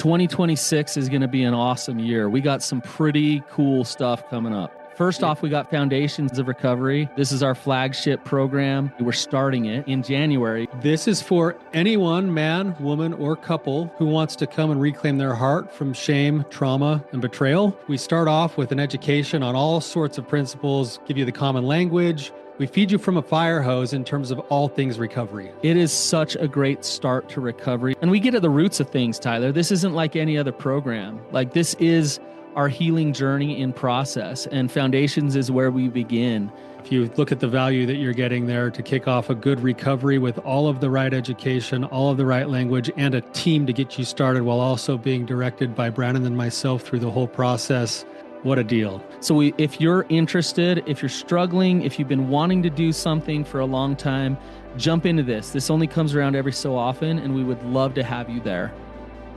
2026 is going to be an awesome year. We got some pretty cool stuff coming up. First off, we got Foundations of Recovery. This is our flagship program. We're starting it in January. This is for anyone, man, woman, or couple who wants to come and reclaim their heart from shame, trauma, and betrayal. We start off with an education on all sorts of principles, give you the common language. We feed you from a fire hose in terms of all things recovery. It is such a great start to recovery. And we get at the roots of things, Tyler. This isn't like any other program. Like, this is our healing journey in process, and Foundations is where we begin. If you look at the value that you're getting there to kick off a good recovery with all of the right education, all of the right language, and a team to get you started while also being directed by Brandon and myself through the whole process, what a deal. So if you're interested, if you're struggling, if you've been wanting to do something for a long time, jump into this. This only comes around every so often, and we would love to have you there.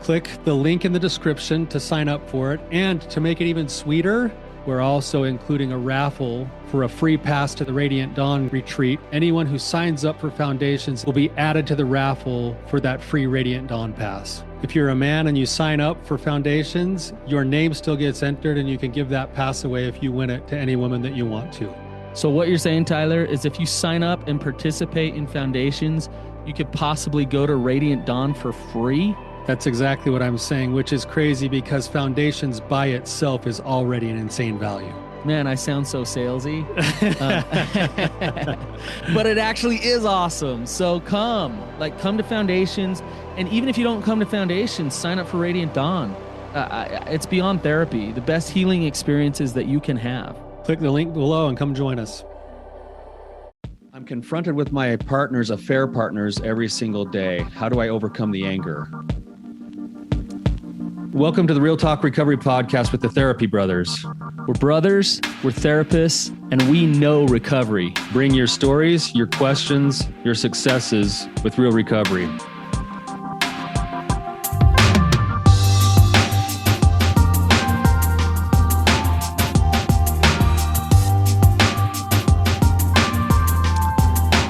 Click the link in the description to sign up for it. And to make it even sweeter, we're also including a raffle for a free pass to the Radiant Dawn retreat. Anyone who signs up for Foundations will be added to the raffle for that free Radiant Dawn pass. If you're a man and you sign up for Foundations, your name still gets entered, and you can give that pass away if you win it to any woman that you want to. So what you're saying, Tyler, is if you sign up and participate in Foundations, you could possibly go to Radiant Dawn for free? That's exactly what I'm saying, which is crazy because Foundations by itself is already an insane value. Man, I sound so salesy. But it actually is awesome. So come to Foundations. And even if you don't come to Foundations, sign up for Radiant Dawn. It's beyond therapy, the best healing experiences that you can have. Click the link below and come join us. I'm confronted with my affair partners every single day. How do I overcome the anger? Welcome to the Real Talk Recovery Podcast with the Therapy Brothers. We're brothers, we're therapists, and we know recovery. Bring your stories, your questions, your successes with real recovery.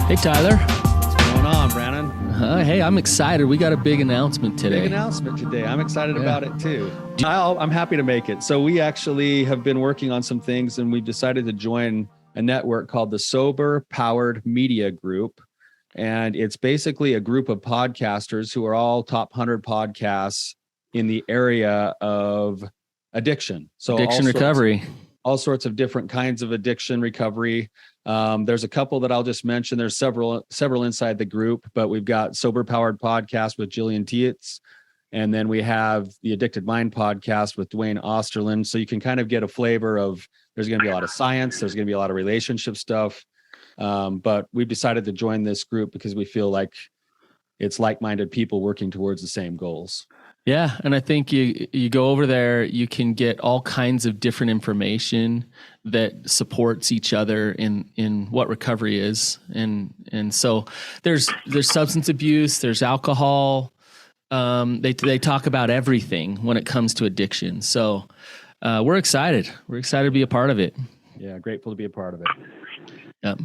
Hey, Tyler. What's going on, Brandon? Hey, I'm excited. We got a big announcement today. Big announcement today. I'm excited about it too. I'm happy to make it. So we actually have been working on some things, and we've decided to join a network called the Sober Powered Media Group. And it's basically a group of podcasters who are all top 100 podcasts in the area of addiction. So addiction recovery. All sorts of different kinds of addiction recovery. There's a couple that I'll just mention. There's several inside the group, but we've got Sober Powered Podcast with Jillian Tietz. And then we have the Addicted Mind Podcast with Dwayne Osterland. So you can kind of get a flavor of, there's going to be a lot of science. There's going to be a lot of relationship stuff. But we've decided to join this group because we feel like it's like-minded people working towards the same goals. Yeah. And I think you go over there, you can get all kinds of different information that supports each other in what recovery is. And so there's substance abuse, there's alcohol. They talk about everything when it comes to addiction. So we're excited. We're excited to be a part of it. Yeah. Grateful to be a part of it. Yep.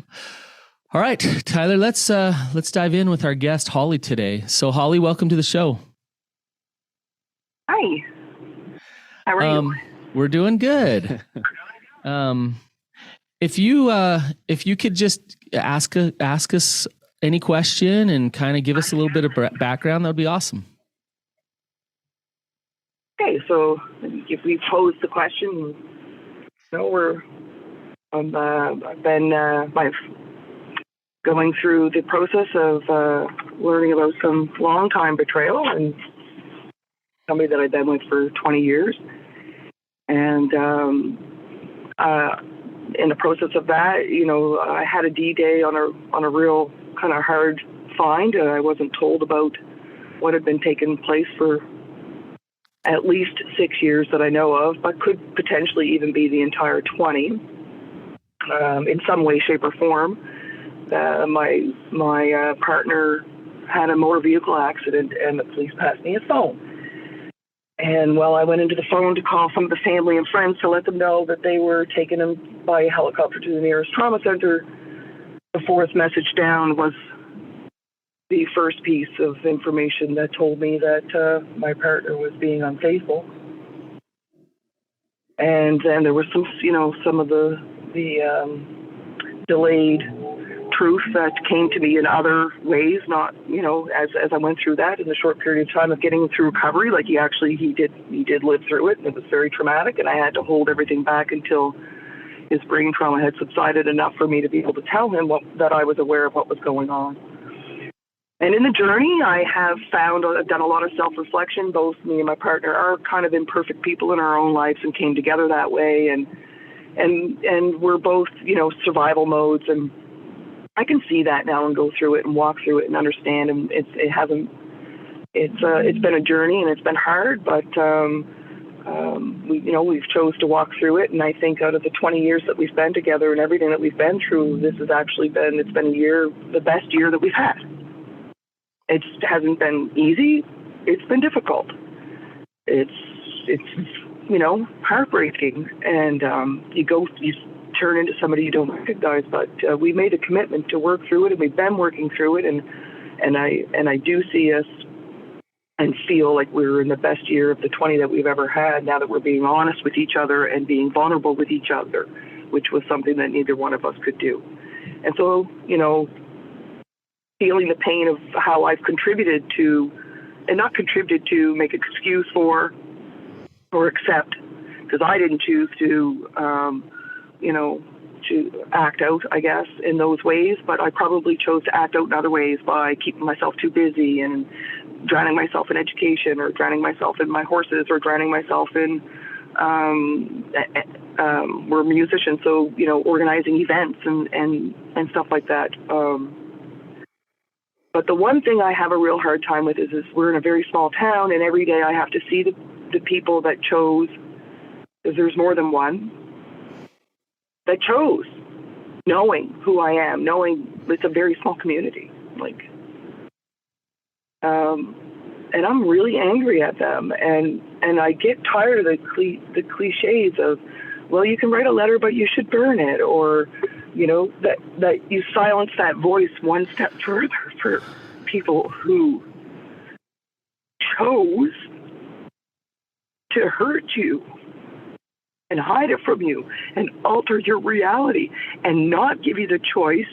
All right, Tyler, let's dive in with our guest, Holly, today. So Holly, welcome to the show. Hi. How are you? We're doing good. If you could just ask us any question and kind of give us a little bit of background, that would be awesome. Okay, so if we pose the question, I've been going through the process of learning about some long-time betrayal and somebody that I've been with for 20 years. And in the process of that, I had a D-Day on a real kind of hard find. I wasn't told about what had been taking place for at least 6 years that I know of, but could potentially even be the entire 20 in some way, shape, or form. My partner had a motor vehicle accident, and the police passed me a phone. And I went into the phone to call some of the family and friends to let them know that they were taking him by helicopter to the nearest trauma center. The fourth message down was the first piece of information that told me that my partner was being unfaithful. And then there was some of the delayed truth that came to me in other ways, not, as I went through that in the short period of time of getting through recovery. Like he did live through it, and it was very traumatic, and I had to hold everything back until his brain trauma had subsided enough for me to be able to tell him that I was aware of what was going on. And in the journey, I have found I've done a lot of self-reflection. Both me and my partner are kind of imperfect people in our own lives and came together that way. And we're both, survival modes. And I can see that now and go through it and walk through it and understand. And it's been a journey and it's been hard, but we've chose to walk through it. And I think out of the 20 years that we've been together and everything that we've been through, this has actually been a year, the best year that we've had. It hasn't been easy. It's been difficult. It's heartbreaking. And you turn into somebody you don't recognize. But we made a commitment to work through it, and we've been working through it. And I do see us and feel like we're in the best year of the 20 that we've ever had. Now that we're being honest with each other and being vulnerable with each other, which was something that neither one of us could do. And so, feeling the pain of how I've contributed to, and not contributed to make excuse for or accept, because I didn't choose to act out, I guess, in those ways, but I probably chose to act out in other ways by keeping myself too busy and drowning myself in education, or drowning myself in my horses, or drowning myself in, we're musicians, so, organizing events and stuff like that. But the one thing I have a real hard time with is we're in a very small town, and every day I have to see the people that chose, because there's more than one, that chose, knowing who I am, knowing it's a very small community. And I'm really angry at them, and I get tired of the cliches of, well, you can write a letter, but you should burn it, or that you silence that voice one step further for people who chose to hurt you and hide it from you and alter your reality and not give you the choice,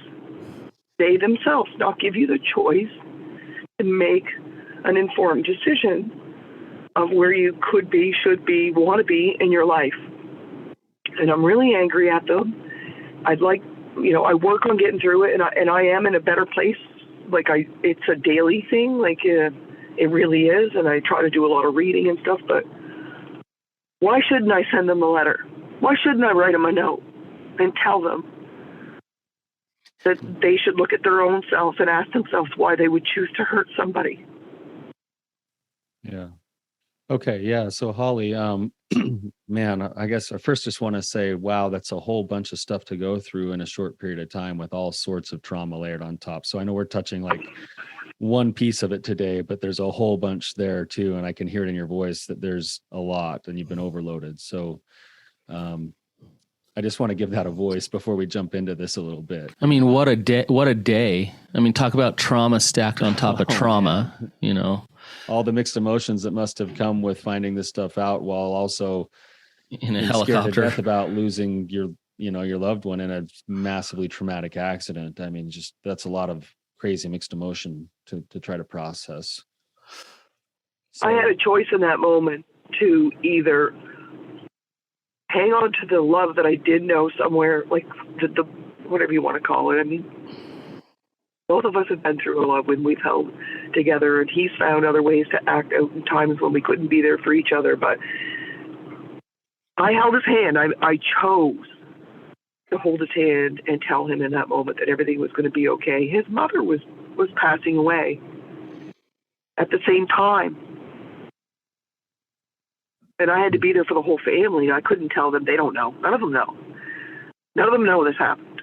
they themselves not give you the choice to make an informed decision of where you could be, should be, want to be in your life. And I'm really angry at them. I'd like, I work on getting through it, and I am in a better place. It's a daily thing, it really is, and I try to do a lot of reading and stuff, but why shouldn't I send them a letter? Why shouldn't I write them a note and tell them that they should look at their own selves and ask themselves why they would choose to hurt somebody? Yeah. Okay. Yeah. So Holly, man, I guess I first just want to say, wow, that's a whole bunch of stuff to go through in a short period of time with all sorts of trauma layered on top. So I know we're touching one piece of it today, but there's a whole bunch there too. And I can hear it in your voice that there's a lot and you've been overloaded. So, I just want to give that a voice before we jump into this a little bit. I mean, what a day. I mean, talk about trauma stacked on top of trauma, all the mixed emotions that must have come with finding this stuff out, while also in a helicopter, scared to death about losing your loved one in a massively traumatic accident. I mean, just that's a lot of crazy mixed emotion to try to process. So, I had a choice in that moment to either hang on to the love that I did know somewhere, like the whatever you want to call it. I mean, both of us have been through a lot when we've held together, and he's found other ways to act out in times when we couldn't be there for each other. But I held his hand. I chose to hold his hand and tell him in that moment that everything was going to be okay. His mother was passing away at the same time. And I had to be there for the whole family. I couldn't tell them. They don't know. None of them know. None of them know this happened.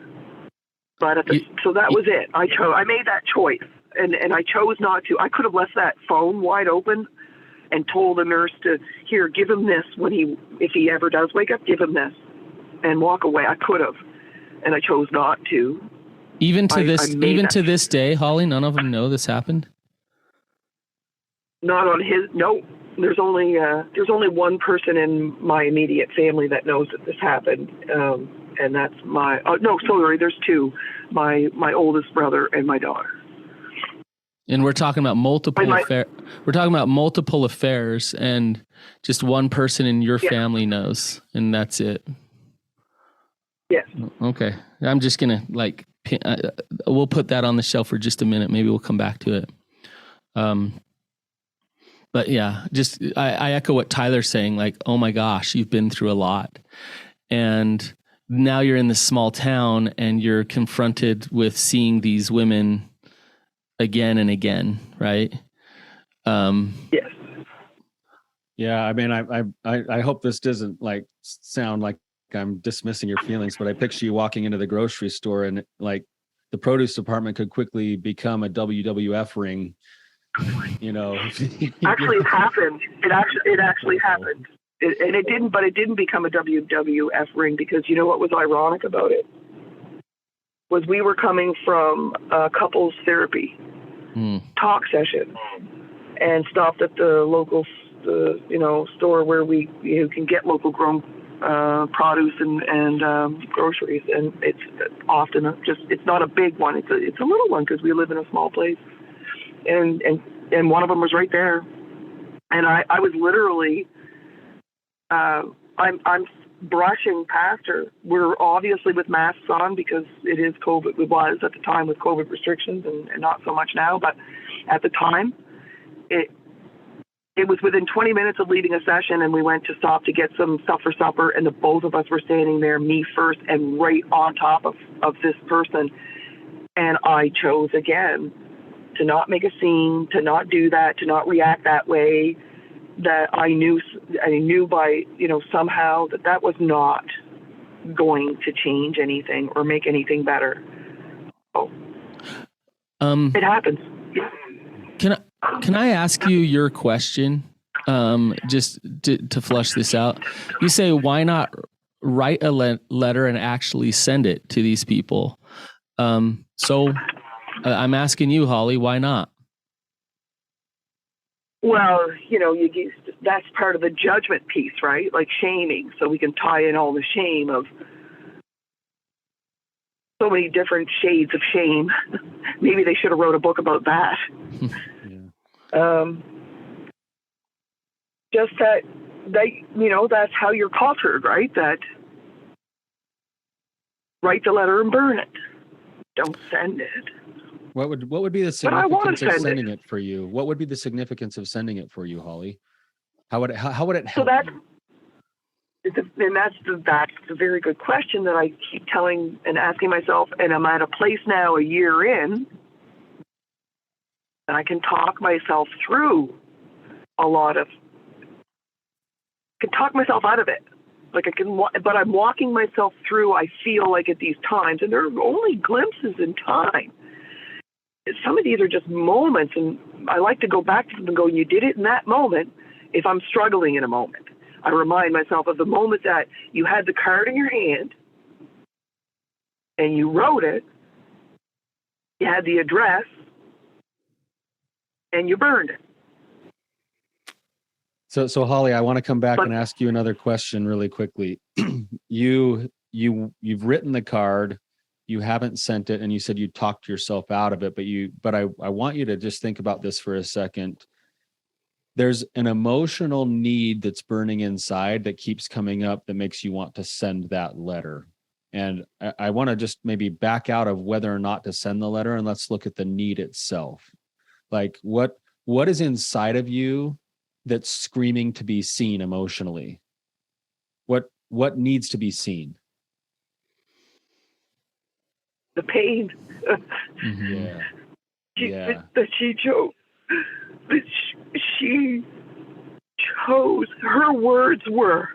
But so that was it. I made that choice, and I chose not to. I could have left that phone wide open and told the nurse to, here, give him this if he ever does wake up, give him this, and walk away. I could have, and I chose not to. Even to I this day, Holly, none of them know this happened. Not on his. No, there's only one person in my immediate family that knows that this happened, and that's my. No, sorry, there's two. My oldest brother and my daughter. And we're talking about multiple We're talking about multiple affairs, and just one person in your family knows, and that's it. Yes. Okay, I'm just gonna we'll put that on the shelf for just a minute. Maybe we'll come back to it. But yeah, just I echo what Tyler's saying. Like, oh my gosh, you've been through a lot, and now you're in this small town, and you're confronted with seeing these women again and again, right? Yes. Yeah, I mean, I hope this doesn't like sound like I'm dismissing your feelings, but I picture you walking into the grocery store and like the produce department could quickly become a WWF ring. You know, actually, it happened. It actually happened, and it didn't. But it didn't become a WWF ring because you know what was ironic about it was we were coming from a couples therapy talk session and stopped at the local, store where you can get local grown produce and groceries, and it's often it's not a big one. It's a little one because we live in a small place. And one of them was right there, and I was literally, I'm brushing past her. We're obviously with masks on because it is COVID. It was at the time with COVID restrictions, and not so much now. But at the time, it was within 20 minutes of leaving a session, and we went to stop to get some stuff for supper, and the both of us were standing there, me first, and right on top of this person, and I chose again to not make a scene, to not do that, to not react that way, that I knew by, somehow that was not going to change anything or make anything better. Oh, it happens. Can I ask you your question? Just to flush this out. You say, why not write a letter and actually send it to these people? So I'm asking you, Holly, why not? Well, that's part of the judgment piece, right? Like shaming. So we can tie in all the shame of so many different shades of shame. Maybe they should have wrote a book about that. Just that that's how you're cultured, right? That write the letter and burn it. Don't send it. What would be the significance of sending it for you? What would be the significance of sending it for you, Holly? How would it help? So that's a very good question that I keep telling and asking myself, and I'm at a place now a year in, and I can talk myself through talk myself out of it. Like but I'm walking myself through, I feel like at these times, and there are only glimpses in time. Some of these are just moments, and I like to go back to them and go, you did it in that moment. If I'm struggling in a moment, I remind myself of the moment that you had the card in your hand and you wrote it, you had the address, and you burned it. So Holly, I want to come back and ask you another question really quickly. You've written the card, you haven't sent it, and you said you talked yourself out of it, but I want you to just think about this for a second. There's an emotional need that's burning inside that keeps coming up that makes you want to send that letter. And I want to just maybe back out of whether or not to send the letter, and let's look at the need itself. Like what is inside of you that's screaming to be seen emotionally? What needs to be seen? The pain. Mm-hmm. That she chose. That she chose. Her words were,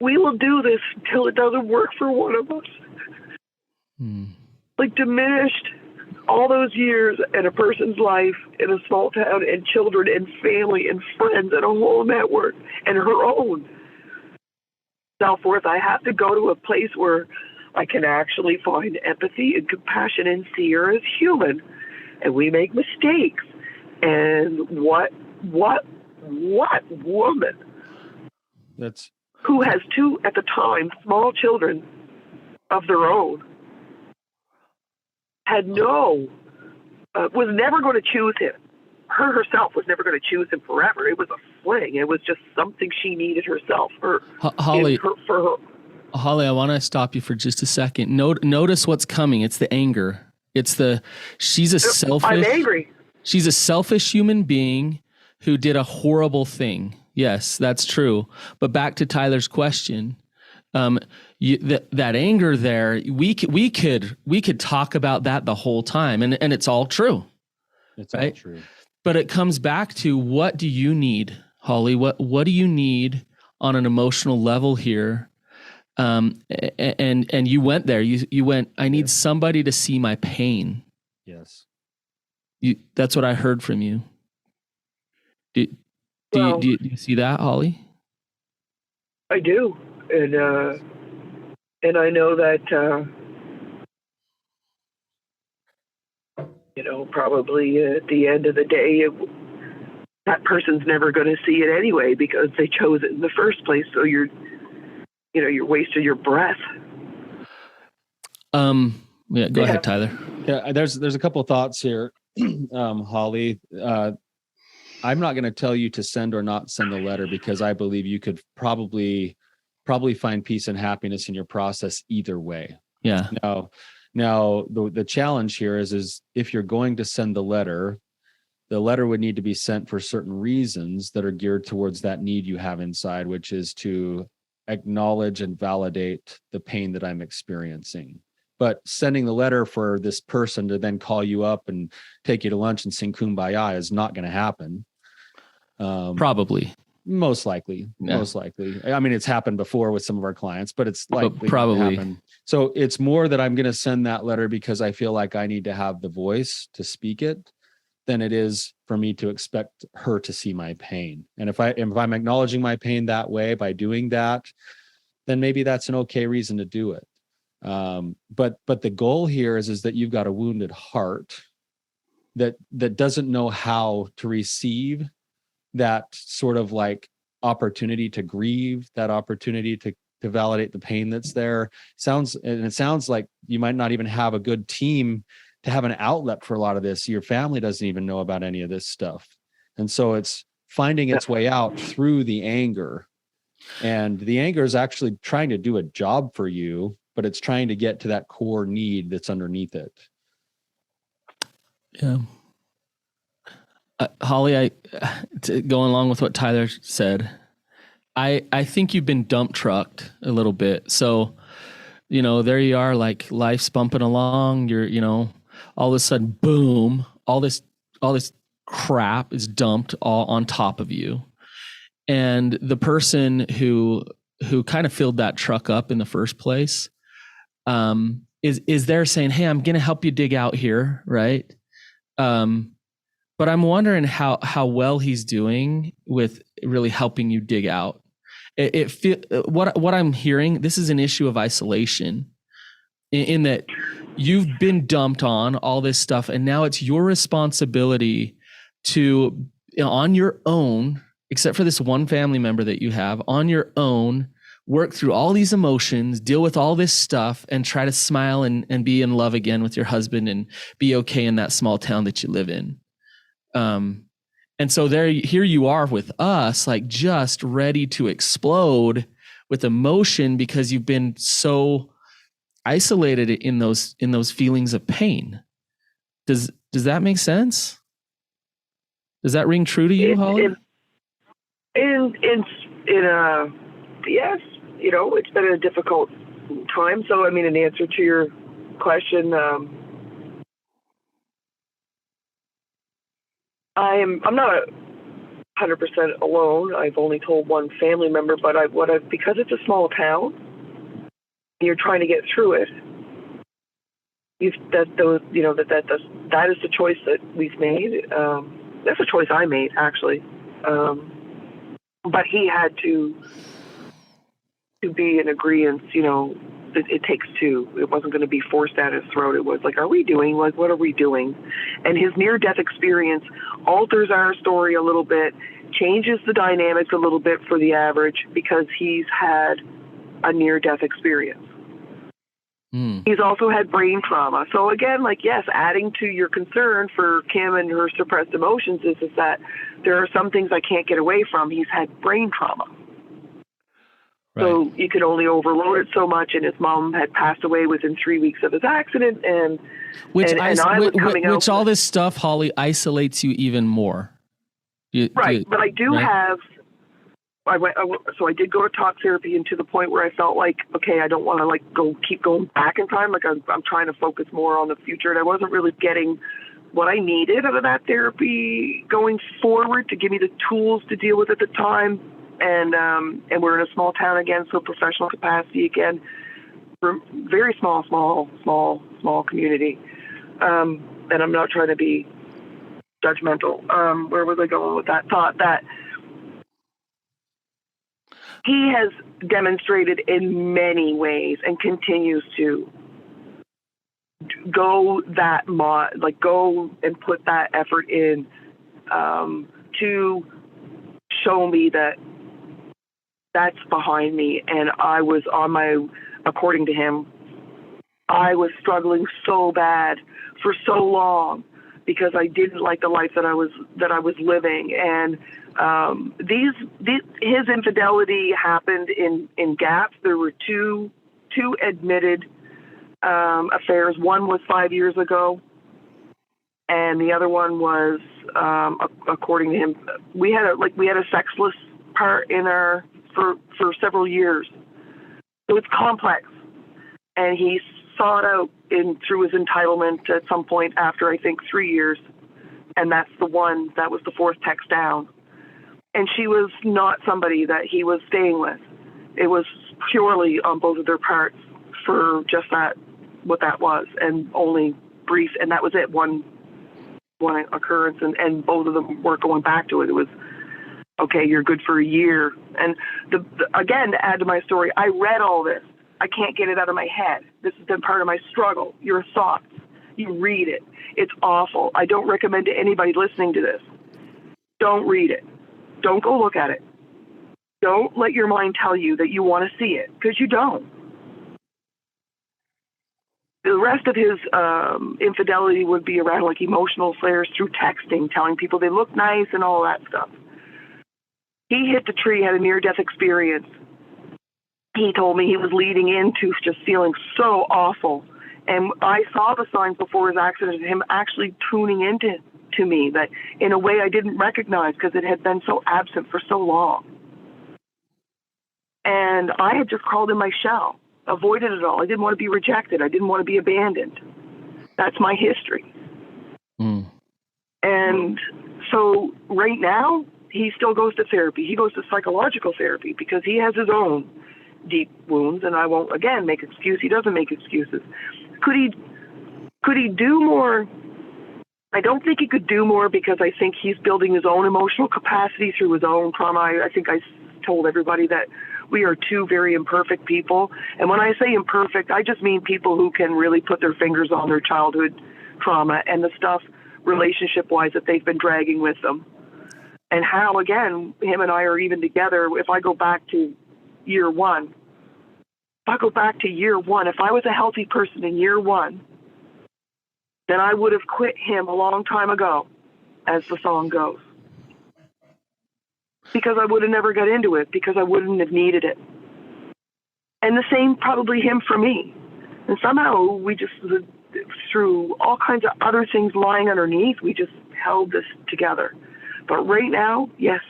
"We will do this until it doesn't work for one of us." Like diminished all those years in a person's life in a small town, and children and family and friends and a whole network, and her own self-worth. I have to go to a place where I can actually find empathy and compassion and see her as human. And we make mistakes. And what woman who has two, at the time, small children of their own, had was never going to choose him. Her herself was never going to choose him forever. It was a fling. It was just something she needed herself. Holly, Holly, I want to stop you for just a second. Notice what's coming. It's the anger. She's I'm angry. She's a selfish human being who did a horrible thing. Yes, that's true. But back to Tyler's question, that anger there, we could talk about that the whole time, and it's all true. It's right? all true. But it comes back to, what do you need, Holly? What do you need on an emotional level here? And you went there. You went, I need somebody to see my pain. Yes. That's what I heard from you. Do you see that, Holly? I do. And I know that, probably at the end of the day, that person's never going to see it anyway, because they chose it in the first place. So you're wasting your breath. Yeah, go ahead, Tyler. Yeah, there's a couple of thoughts here, Holly. I'm not going to tell you to send or not send the letter, because I believe you could probably find peace and happiness in your process either way. Yeah. Now the challenge here is if you're going to send the letter would need to be sent for certain reasons that are geared towards that need you have inside, which is to acknowledge and validate the pain that I'm experiencing. But sending the letter for this person to then call you up and take you to lunch and sing Kumbaya is not going to happen. Probably. Most likely. I mean, it's happened before with some of our clients, but it's likely probably to happen. So it's more that I'm going to send that letter because I feel like I need to have the voice to speak it, than it is for me to expect her to see my pain. And if I'm acknowledging my pain that way by doing that, then maybe that's an okay reason to do it. But the goal here is that you've got a wounded heart that doesn't know how to receive that sort of like opportunity to grieve, that opportunity to validate the pain that's there. It sounds like you might not even have a good team to have an outlet for a lot of this. Your family doesn't even know about any of this stuff. And so it's finding its way out through the anger. And the anger is actually trying to do a job for you, but it's trying to get to that core need that's underneath it. Yeah. Holly, going along with what Tyler said, I think you've been dump trucked a little bit. So, there you are, like life's bumping along. You're, all of a sudden, boom, all this crap is dumped all on top of you. And the person who kind of filled that truck up in the first place, is there saying, hey, I'm going to help you dig out here. Right. But I'm wondering how well he's doing with really helping you dig out. What I'm hearing, this is an issue of isolation, in that you've been dumped on all this stuff, and now it's your responsibility to, on your own, except for this one family member that you have, on your own, work through all these emotions, deal with all this stuff, and try to smile and be in love again with your husband and be okay in that small town that you live in. And so here you are with us, like just ready to explode with emotion because you've been so isolated in those feelings of pain. Does that make sense? Does that ring true to you, Holly? Yes, it's been a difficult time. So, in answer to your question, I'm not 100% alone. I've only told one family member, but because it's a small town, you're trying to get through it. That is the choice that we've made. That's a choice I made, actually. But he had to be in agreement, it takes two. It wasn't going to be forced down his throat. It was like, are we doing, like, what are we doing? And his near-death experience alters our story a little bit, changes the dynamics a little bit for the average because he's had a near-death experience. He's also had brain trauma. So again, like, yes, adding to your concern for Kim and her suppressed emotions is that there are some things I can't get away from. He's had brain trauma. Right. So you could only overload it so much, and his mom had passed away within 3 weeks of his accident, and which all this stuff, Holly, isolates you even more. But I do have. So I did go to talk therapy, and to the point where I felt like, okay, I don't want to keep going back in time. Like I'm trying to focus more on the future, and I wasn't really getting what I needed out of that therapy going forward to give me the tools to deal with it at the time. And we're in a small town again, so professional capacity again. We're very small community. And I'm not trying to be judgmental. Where was I going with that thought? That he has demonstrated in many ways and continues to go and put that effort in to show me that that's behind me. And I was according to him, I was struggling so bad for so long because I didn't like the life that I was living. And his infidelity happened in gaps. There were two admitted affairs. One was 5 years ago, and the other one was, according to him, we had a sexless part in our for several years. So it's complex, and he sought out through his entitlement at some point after, I think, 3 years, and that was the fourth text down. And she was not somebody that he was staying with. It was purely on both of their parts for just what that was, and only brief, and that was it, one occurrence, and both of them weren't going back to it. It was, okay, you're good for a year. And again, to add to my story, I read all this. I can't get it out of my head. This has been part of my struggle. Your thoughts. You read it. It's awful. I don't recommend to anybody listening to this. Don't read it. Don't go look at it. Don't let your mind tell you that you want to see it, because you don't. The rest of his infidelity would be around like emotional flares through texting, telling people they look nice and all that stuff. He hit the tree, had a near-death experience. He told me he was leading into just feeling so awful. And I saw the signs before his accident, him actually tuning into me, that in a way I didn't recognize because it had been so absent for so long. And I had just crawled in my shell, avoided it all. I didn't want to be rejected. I didn't want to be abandoned. That's my history. And so right now, he still goes to therapy. He goes to psychological therapy because he has his own deep wounds, and I won't, again, make excuses. He doesn't make excuses. Could he do more? I don't think he could do more, because I think he's building his own emotional capacity through his own trauma. I think I told everybody that we are two very imperfect people. And when I say imperfect, I just mean people who can really put their fingers on their childhood trauma and the stuff relationship-wise that they've been dragging with them. And how, again, him and I are even together. If I go back to year one, if I was a healthy person in year one, then I would have quit him a long time ago, as the song goes. Because I would have never got into it, because I wouldn't have needed it. And the same probably him for me. And somehow we just, through all kinds of other things lying underneath, we just held this together. But right now, yes,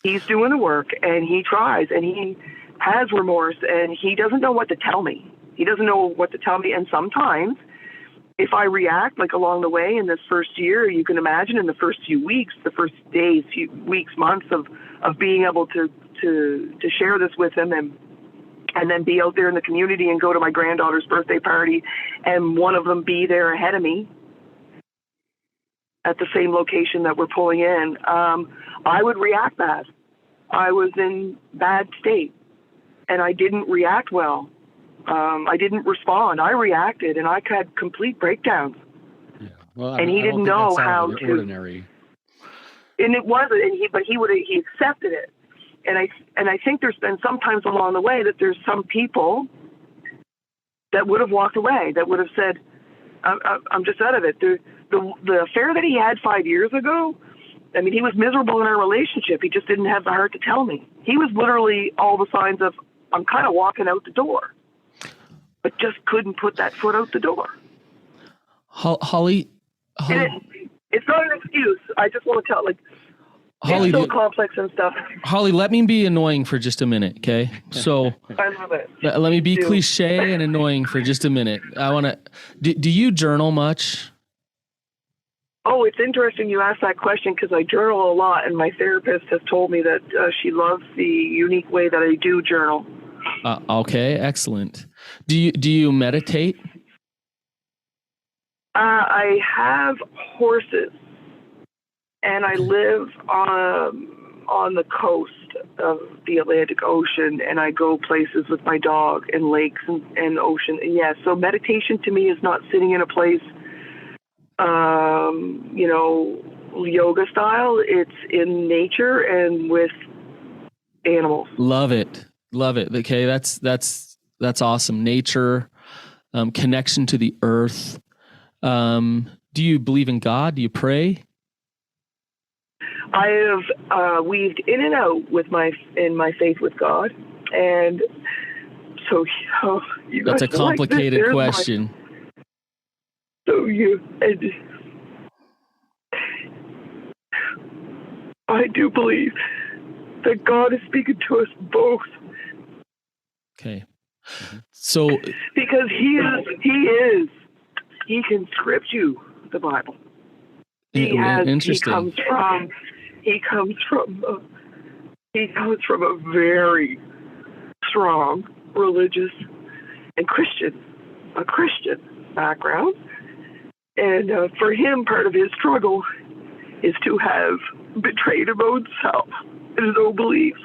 he's doing the work, and he tries, and he has remorse, and he doesn't know what to tell me. And sometimes, if I react, like along the way in this first year, you can imagine in the first few weeks, the first days, few weeks, months of being able to share this with him, and then be out there in the community and go to my granddaughter's birthday party, and one of them be there ahead of me at the same location that we're pulling in, I would react bad. I was in bad state, and I didn't react well. I didn't respond. I reacted, and I had complete breakdowns. Yeah. Well, And he I don't didn't think know that's out how of the to- ordinary. And it wasn't. And he accepted it. And I think there's been sometimes along the way that there's some people that would have walked away, that would have said, I'm just out of it. The affair that he had 5 years ago, I mean, he was miserable in our relationship. He just didn't have the heart to tell me. He was literally all the signs of, I'm kind of walking out the door, but just couldn't put that foot out the door. Holly, It's not an excuse. I just want to tell, like, Holly, it's so complex and stuff. Holly, let me be annoying for just a minute, okay? So I love it. let me be cliche and annoying for just a minute. I want to. Do you journal much? Oh, it's interesting you asked that question, because I journal a lot, and my therapist has told me that she loves the unique way that I do journal. Okay, excellent. Do you meditate? I have horses, and I live on the coast of the Atlantic Ocean, and I go places with my dog and lakes and ocean. And yeah, so meditation to me is not sitting in a place, yoga style. It's in nature and with animals. Love it. Okay, that's awesome. Nature, connection to the earth. Do you believe in God? Do you pray? I have weaved in and out in my faith with God, and so you That's a guys are like, complicated "There's question. I do believe that God is speaking to us both. Okay. So Because he can script you the Bible. Interesting. He comes from a very strong religious and Christian background. And for him, part of his struggle is to have betrayed his own self and his own beliefs.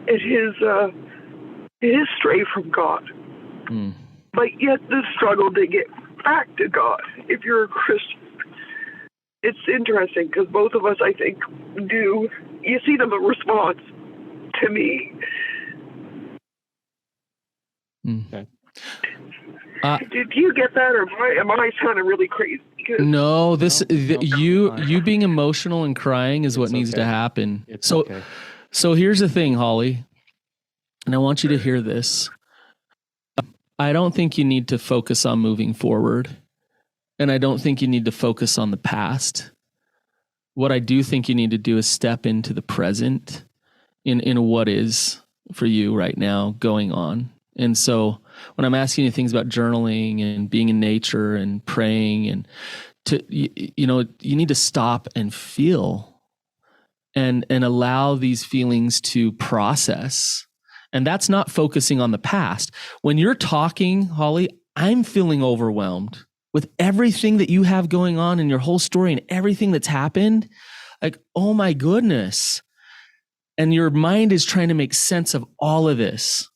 And his stray from God. Mm. But yet the struggle to get back to God, if you're a Christian. It's interesting, because both of us, I think, do. You see the response to me. Okay. Did you get that, or am I sounding really crazy? No, you being emotional and crying is what needs to happen. So here's the thing, Holly, and I want you to hear this. I don't think you need to focus on moving forward, and I don't think you need to focus on the past. What I do think you need to do is step into the present in what is for you right now going on. And so when I'm asking you things about journaling and being in nature and praying, and you need to stop and feel and allow these feelings to process. And that's not focusing on the past. When you're talking, Holly, I'm feeling overwhelmed with everything that you have going on in your whole story and everything that's happened. Like, oh my goodness. And your mind is trying to make sense of all of this.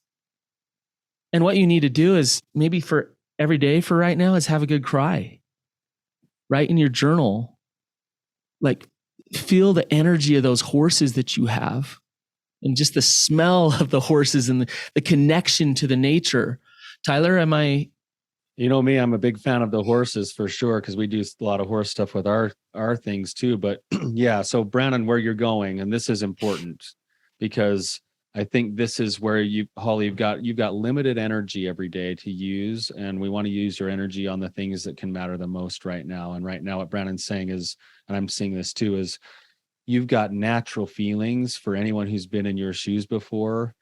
And what you need to do is, maybe for every day for right now, is have a good cry. Write in your journal, like, feel the energy of those horses that you have, and just the smell of the horses and the connection to the nature. Tyler, am I? You know me, I'm a big fan of the horses for sure, because we do a lot of horse stuff with our things too. But yeah, so Brandon, where you're going, and this is important, because I think this is where Holly, you've got limited energy every day to use, and we want to use your energy on the things that can matter the most right now. And right now, what Brandon's saying is, and I'm seeing this too, is you've got natural feelings for anyone who's been in your shoes before,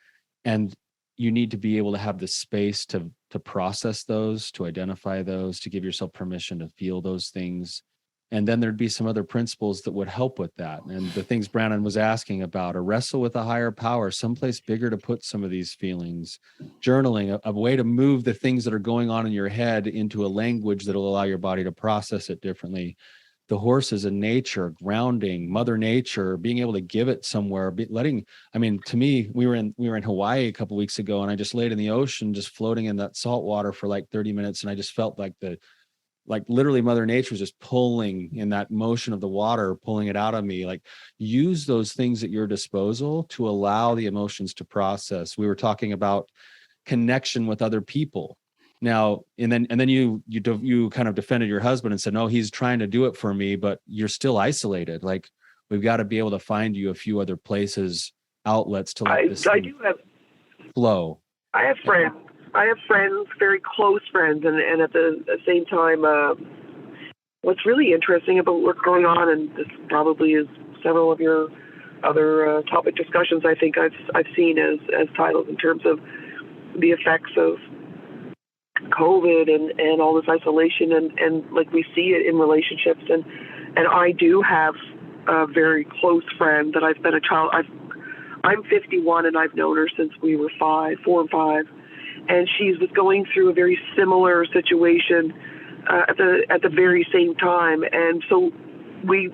and you need to be able to have the space to process those, to identify those, to give yourself permission to feel those things. And then there'd be some other principles that would help with that. And the things Brandon was asking about, a wrestle with a higher power, someplace bigger to put some of these feelings, journaling, a way to move the things that are going on in your head into a language that'll allow your body to process it differently. the horses and nature, grounding, Mother Nature, being able to give it somewhere, to me, we were in Hawaii a couple of weeks ago, and I just laid in the ocean, just floating in that salt water for like 30 minutes. And I just felt like literally Mother Nature was just pulling in that motion of the water, pulling it out of me. Like, use those things at your disposal to allow the emotions to process. We were talking about connection with other people. Now, and then you kind of defended your husband and said, no, he's trying to do it for me, but you're still isolated. Like, we've got to be able to find you a few other places, outlets to let this I do have flow. I have friends, very close friends, and at the same time, what's really interesting about what's going on, and this probably is several of your other topic discussions I think I've seen as titles in terms of the effects of COVID and all this isolation, and like we see it in relationships, and I do have a very close friend that I've been a child. I'm 51 and I've known her since we were 4 and 5, and she was going through a very similar situation at the very same time, and so we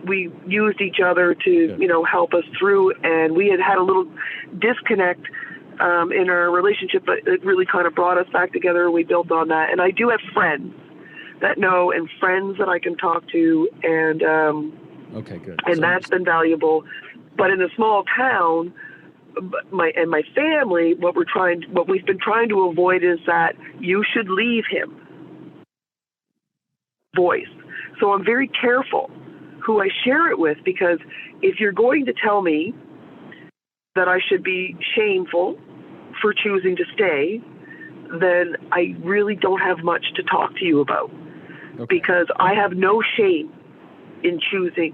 used each other to help us through, and we had a little disconnect in our relationship, but it really kind of brought us back together. We built on that. And I do have friends that know, and friends that I can talk to, and okay, good. And so that's been valuable. But in a small town, my family, what we've been trying to avoid is that you should leave him voice. So I'm very careful who I share it with, because if you're going to tell me that I should be shameful for choosing to stay, then I really don't have much to talk to you about. Okay. Because I have no shame in choosing.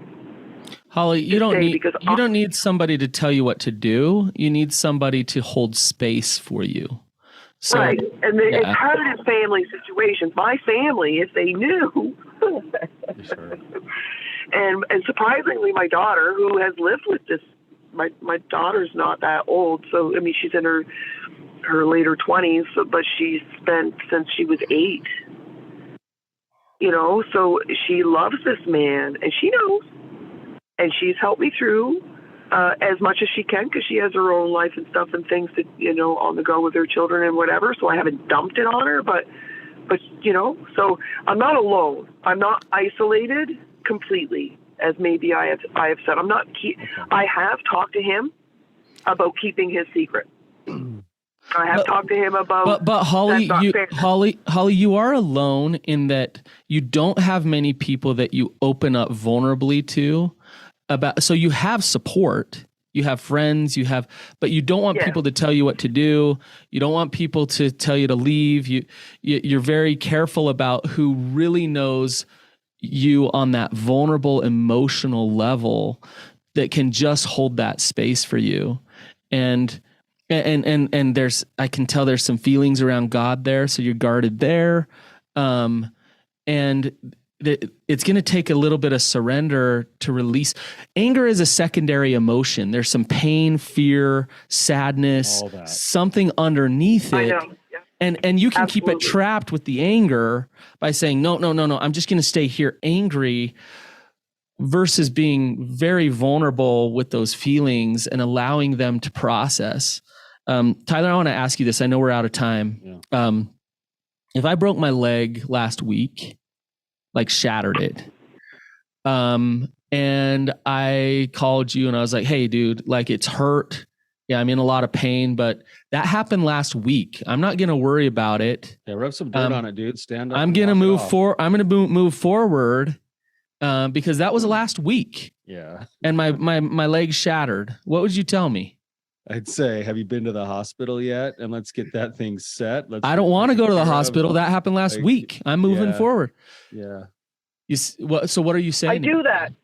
Holly, you don't need somebody to tell you what to do. You need somebody to hold space for you. So, right, and it's part of his family situations. My family, if they knew, sure. and surprisingly, my daughter, who has lived with this. My daughter's not that old, so I mean she's in her later 20s, but she's spent since she was 8. So she loves this man, and she knows, and she's helped me through as much as she can, because she has her own life and stuff and things that on the go with her children and whatever. So I haven't dumped it on her, but so I'm not alone. I'm not isolated completely, as maybe I have said. I'm not. I have talked to him about keeping his secret. I have talked to him about. But Holly, Holly, you are alone in that you don't have many people that you open up vulnerably to. So you have support, you have friends, but you don't want people to tell you what to do. You don't want people to tell you to leave. You're very careful about who really knows you on that vulnerable emotional level that can just hold that space for you. And I can tell there's some feelings around God there. So you're guarded there. And it's going to take a little bit of surrender to release. Anger is a secondary emotion. There's some pain, fear, sadness, something underneath it. I know. And you can Absolutely. keep it trapped with the anger by saying, no, I'm just going to stay here angry, versus being very vulnerable with those feelings and allowing them to process. Tyler, I want to ask you this. I know we're out of time. Yeah. If I broke my leg last week, like shattered it, and I called you and I was like, hey, dude, like it's hurt. Yeah, I'm in a lot of pain, but that happened last week. I'm not going to worry about it. Yeah, rub some dirt on it, dude. Stand up. I'm going to move forward. I'm going to move forward because that was last week. Yeah. And my leg shattered. What would you tell me? I'd say, have you been to the hospital yet? And let's get that thing set. I don't want to go to the hospital. That happened last week. I'm moving forward. Yeah. So what are you saying? I do that.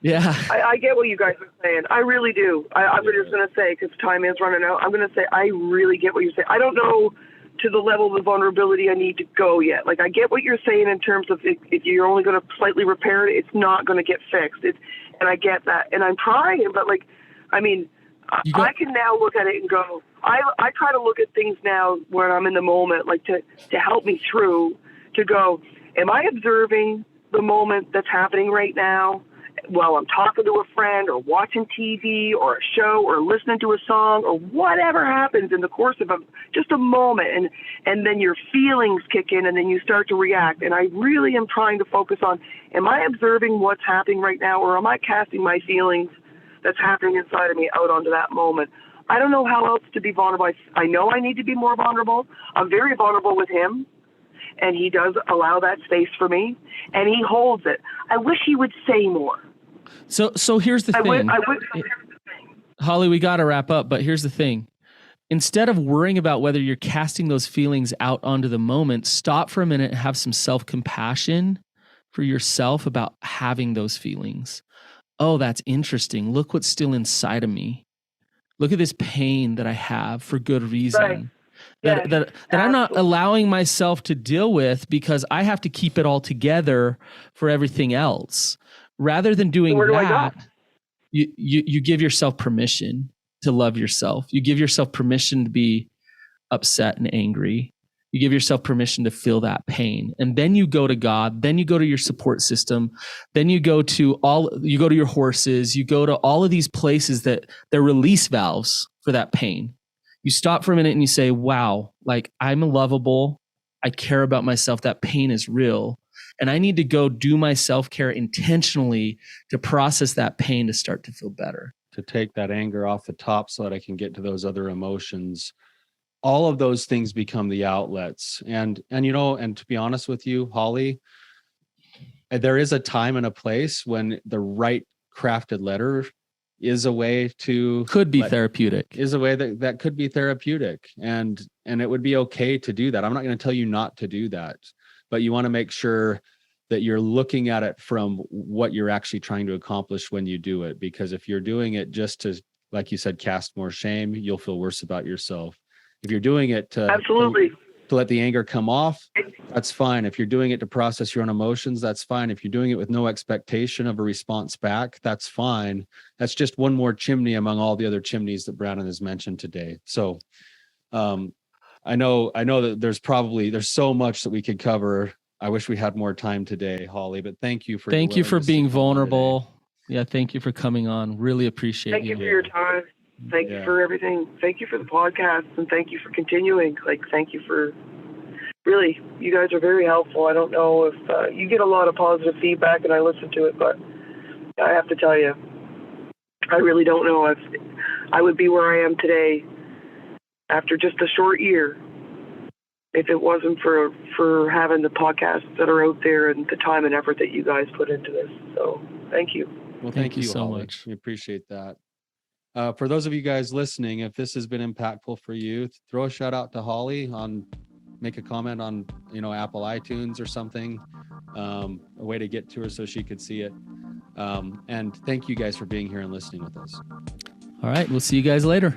Yeah. I get what you guys are saying. I really do. I'm just going to say, because time is running out, I'm going to say I really get what you're saying. I don't know to the level of vulnerability I need to go yet. Like, I get what you're saying in terms of if you're only going to slightly repair it, it's not going to get fixed. And I get that. And I'm trying, but like, I mean, I can now look at it and go, I try to look at things now when I'm in the moment, like to help me through, to go, am I observing the moment that's happening right now while I'm talking to a friend or watching TV or a show or listening to a song or whatever happens in the course of just a moment, and then your feelings kick in and then you start to react. And I really am trying to focus on, am I observing what's happening right now, or am I casting my feelings that's happening inside of me out onto that moment? I don't know how else to be vulnerable. I know I need to be more vulnerable. I'm very vulnerable with him, and he does allow that space for me, and he holds it. I wish he would say more. So here's the thing. Holly, we got to wrap up, but here's the thing. Instead of worrying about whether you're casting those feelings out onto the moment, stop for a minute and have some self-compassion for yourself about having those feelings. Oh, that's interesting. Look what's still inside of me. Look at this pain that I have for good reason. Right. That I'm not allowing myself to deal with because I have to keep it all together for everything else. Rather than doing that, you give yourself permission to love yourself. You give yourself permission to be upset and angry. You give yourself permission to feel that pain. And then you go to God, then you go to your support system, then you go to your horses, you go to all of these places that they're release valves for that pain. You stop for a minute and you say, wow, like I'm lovable. I care about myself. That pain is real. And I need to go do my self-care intentionally to process that pain to start to feel better. To take that anger off the top so that I can get to those other emotions. All of those things become the outlets. And to be honest with you, Holly, there is a time and a place when the right crafted letter is a way to therapeutic. Is a way that could be therapeutic. And it would be okay to do that. I'm not going to tell you not to do that, but you want to make sure that you're looking at it from what you're actually trying to accomplish when you do it. Because if you're doing it just to, like you said, cast more shame, you'll feel worse about yourself. If you're doing it to let the anger come off, that's fine. If you're doing it to process your own emotions, that's fine. If you're doing it with no expectation of a response back, that's fine. That's just one more chimney among all the other chimneys that Brandon has mentioned today. So I know that there's so much that we could cover. I wish we had more time today, Holly, but thank you for being vulnerable. Yeah. Thank you for coming on. Really appreciate Thank you for your time. Thank you for everything. Thank you for the podcast, and thank you for continuing. Thank you for really, you guys are very helpful. I don't know if you get a lot of positive feedback, and I listen to it, but I have to tell you, I really don't know if I would be where I am today after just a short year if it wasn't for having the podcasts that are out there and the time and effort that you guys put into this. So thank you. Well, thank you so Holly. much. We appreciate that. For those of you guys listening, if this has been impactful for you, throw a shout out to Holly make a comment on, Apple iTunes or something, a way to get to her so she could see it. And thank you guys for being here and listening with us. All right. We'll see you guys later.